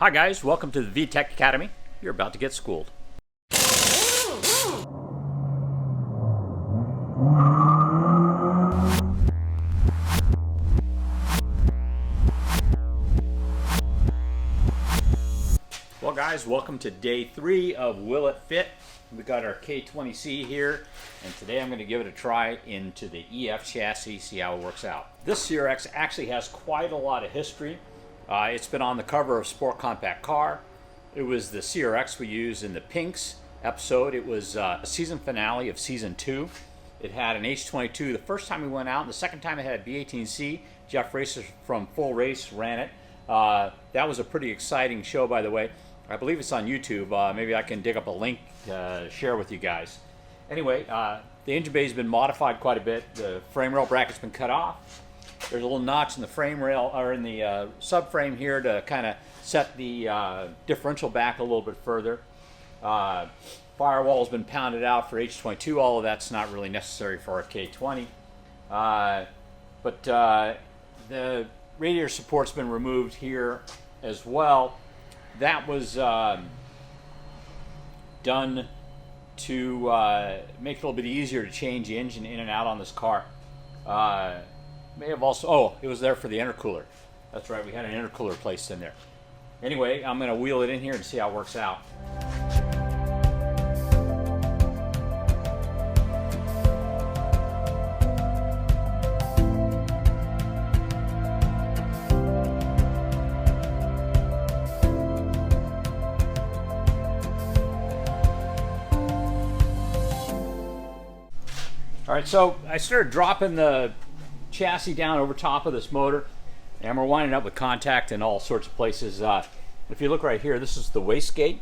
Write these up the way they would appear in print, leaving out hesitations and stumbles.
Hi guys, welcome to the VTEC Academy. You're about to get schooled. Well guys, welcome to day 3 of Will It Fit? We got our K20C here, and today I'm going to give it a try into the EF chassis, see how it works out. This CRX actually has quite a lot of history. It's been on the cover of Sport Compact Car. It was the CRX we used in the Pinks episode. It was a season finale of season 2. It had an H22 the first time we went out, and the second time it had a V18C. Jeff Racer from Full Race ran it. That was a pretty exciting show, by the way. I believe it's on YouTube. Maybe I can dig up a link to share with you guys. Anyway, the engine bay has been modified quite a bit. The frame rail bracket's been cut off. There's a little notch in the frame rail, or in the subframe here, to kind of set the differential back a little bit further. Firewall's been pounded out for H22. All of that's not really necessary for our K20. But the radiator support's been removed here as well. That was done to make it a little bit easier to change the engine in and out on this car. May have also, oh, it was there for the intercooler. That's right, we had an intercooler placed in there. Anyway, I'm going to wheel it in here and see how it works out. All right, so I started dropping the chassis down over top of this motor, and we're winding up with contact in all sorts of places. If you look right here, this is the wastegate.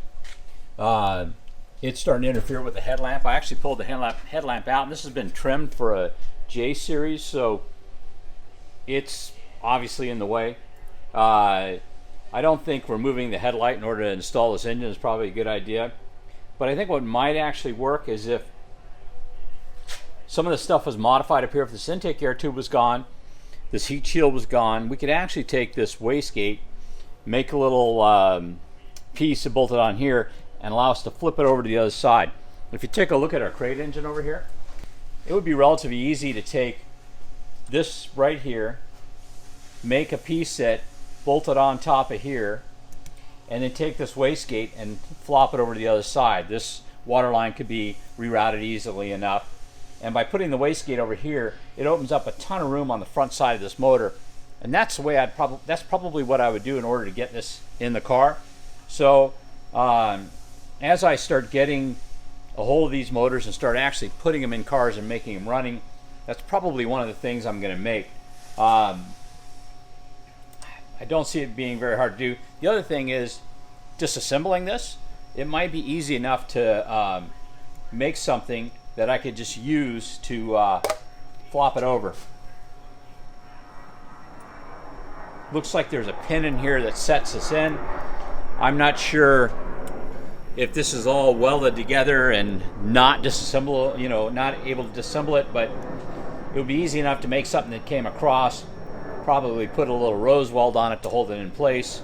It's starting to interfere with the headlamp. I actually pulled the headlamp out, and this has been trimmed for a J series, so it's obviously in the way. I don't think removing the headlight in order to install this engine is probably a good idea, but I think what might actually work is if some of the stuff was modified up here. If this intake air tube was gone, this heat shield was gone, we could actually take this wastegate, make a little piece and bolt it on here, and allow us to flip it over to the other side. If you take a look at our crate engine over here, it would be relatively easy to take this right here, make a piece that bolted on top of here, and then take this wastegate and flop it over to the other side. This water line could be rerouted easily enough. And by putting the wastegate over here, it opens up a ton of room on the front side of this motor, and that's the way that's probably what I would do in order to get this in the car. So as I start getting a hold of these motors and start actually putting them in cars and making them running, that's probably one of the things I'm going to make. I don't see it being very hard to do. The other thing is disassembling this. It might be easy enough to make something that I could just use to flop it over. Looks like there's a pin in here that sets this in. I'm not sure if this is all welded together and not disassemble, not able to disassemble it, but it would be easy enough to make something that came across, probably put a little rose weld on it to hold it in place,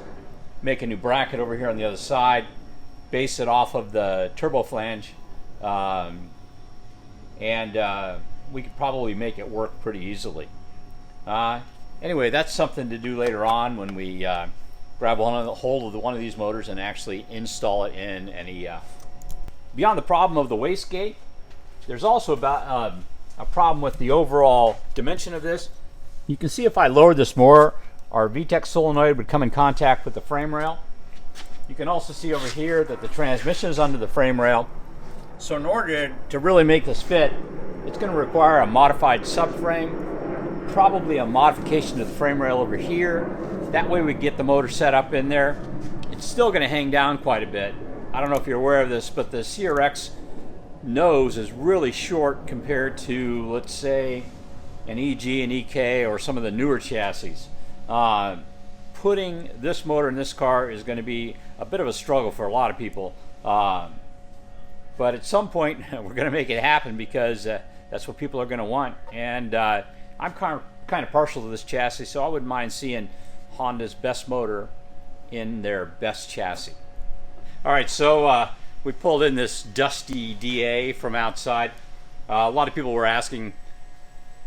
make a new bracket over here on the other side, base it off of the turbo flange, and we could probably make it work pretty easily. Anyway, that's something to do later on when we grab hold of one of these motors and actually install it in an EF. Beyond the problem of the wastegate, there's also about a problem with the overall dimension of this. You can see if I lowered this more, our VTEC solenoid would come in contact with the frame rail. You can also see over here that the transmission is under the frame rail. So in order to really make this fit, it's going to require a modified subframe, probably a modification to the frame rail over here. That way we get the motor set up in there. It's still going to hang down quite a bit. I don't know if you're aware of this, but the CRX nose is really short compared to, let's say, an EG and EK or some of the newer chassis. Putting this motor in this car is going to be a bit of a struggle for a lot of people. But at some point, we're going to make it happen because that's what people are going to want. And I'm kind of partial to this chassis, so I wouldn't mind seeing Honda's best motor in their best chassis. All right, so we pulled in this dusty DA from outside. A lot of people were asking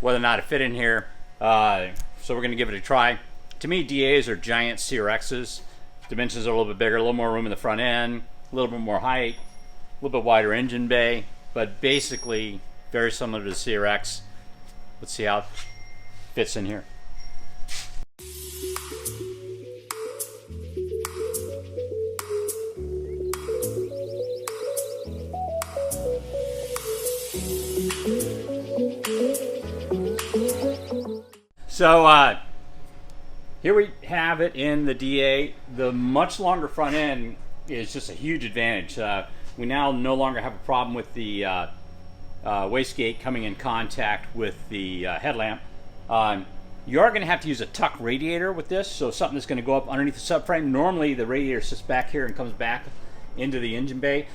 whether or not it fit in here, so we're going to give it a try. To me, DAs are giant CRXs. Dimensions are a little bit bigger, a little more room in the front end, a little bit more height, a little bit wider engine bay, but basically very similar to the CRX. Let's see how it fits in here. So here we have it in the DA. The much longer front end is just a huge advantage. We now no longer have a problem with the wastegate coming in contact with the headlamp. You are going to have to use a tuck radiator with this, so something that's going to go up underneath the subframe. Normally the radiator sits back here and comes back into the engine bay.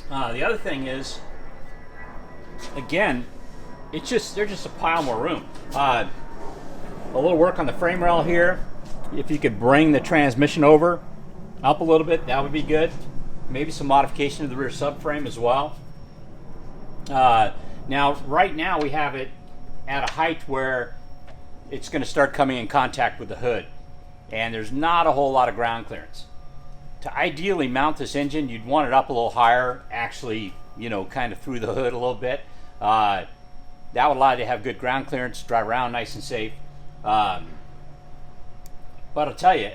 The other thing is, again, there's just a pile more room. A little work on the frame rail here. If you could bring the transmission over up a little bit, that would be good. Maybe some modification of the rear subframe as well. Now, right now we have it at a height where it's going to start coming in contact with the hood, and there's not a whole lot of ground clearance. To ideally mount this engine, you'd want it up a little higher, actually, you know, kind of through the hood a little bit. That would allow you to have good ground clearance, drive around nice and safe. But I'll tell you,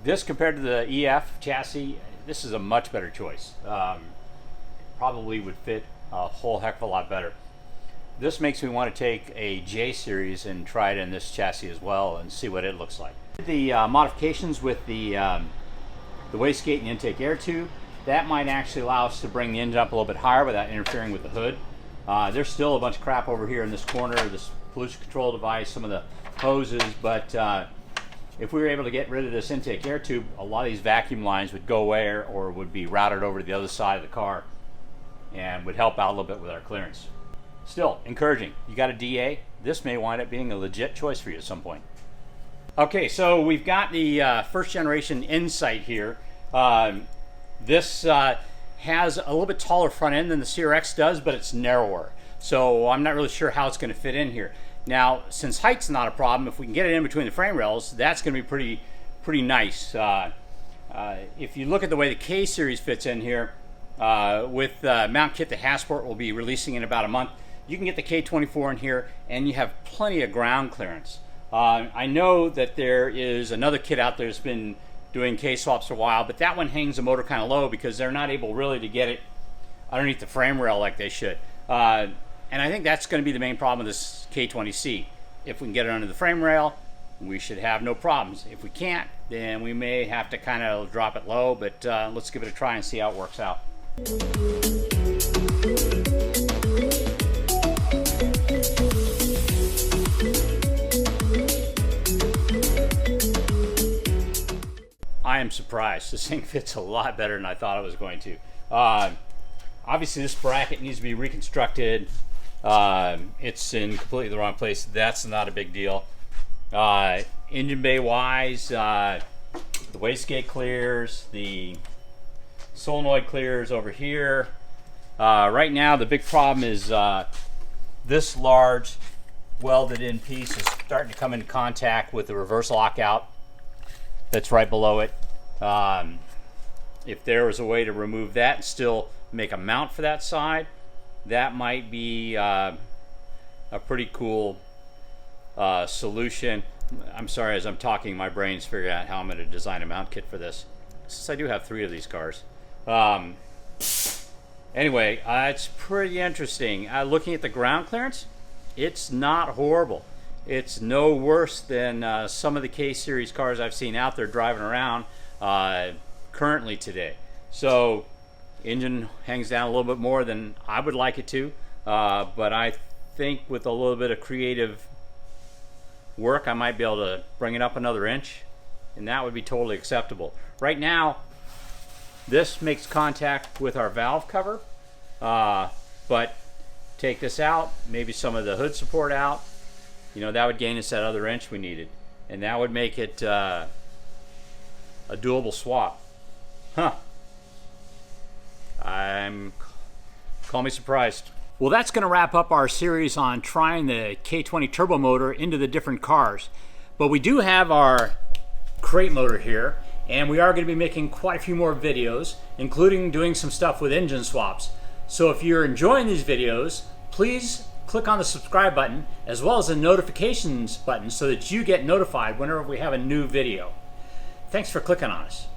this compared to the EF chassis, this is a much better choice. Probably would fit a whole heck of a lot better. This makes me want to take a J series and try it in this chassis as well and see what it looks like. The modifications with the wastegate and intake air tube, that might actually allow us to bring the engine up a little bit higher without interfering with the hood. There's still a bunch of crap over here in this corner, this pollution control device, some of the hoses, but if we were able to get rid of this intake air tube, a lot of these vacuum lines would go away or would be routed over to the other side of the car and would help out a little bit with our clearance. Still, encouraging. You got a DA, this may wind up being a legit choice for you at some point. Okay, so we've got the first generation Insight here. This has a little bit taller front end than the CRX does, but it's narrower. So I'm not really sure how it's going to fit in here. Now, since height's not a problem, if we can get it in between the frame rails, that's going to be pretty nice. If you look at the way the K series fits in here, with mount kit the Hasport will be releasing in about a month, you can get the K24 in here and you have plenty of ground clearance. I know that there is another kit out there that's been doing K swaps for a while, but that one hangs the motor kind of low because they're not able really to get it underneath the frame rail like they should. And I think that's going to be the main problem with this K20C. If we can get it under the frame rail, we should have no problems. If we can't, then we may have to kind of drop it low, but let's give it a try and see how it works out. I am surprised. This thing fits a lot better than I thought it was going to. Obviously this bracket needs to be reconstructed. It's in completely the wrong place. That's not a big deal. Engine bay wise, the wastegate clears, the solenoid clears over here. Right now the big problem is this large welded in piece is starting to come into contact with the reverse lockout that's right below it. If there was a way to remove that and still make a mount for that side, that might be a pretty cool solution. I'm sorry, as I'm talking, my brain's figuring out how I'm going to design a mount kit for this, since I do have 3 of these cars. Anyway, it's pretty interesting. Looking at the ground clearance, it's not horrible. It's no worse than some of the K-Series cars I've seen out there driving around currently today. So, engine hangs down a little bit more than I would like it to, but I think with a little bit of creative work, I might be able to bring it up another inch, and that would be totally acceptable. Right now, this makes contact with our valve cover, but take this out, maybe some of the hood support out, you know, that would gain us that other inch we needed, and that would make it a doable swap. Huh. Call me surprised. Well, that's going to wrap up our series on trying the K20 turbo motor into the different cars. But we do have our crate motor here, and we are going to be making quite a few more videos, including doing some stuff with engine swaps. So if you're enjoying these videos, please click on the subscribe button as well as the notifications button so that you get notified whenever we have a new video. Thanks for clicking on us.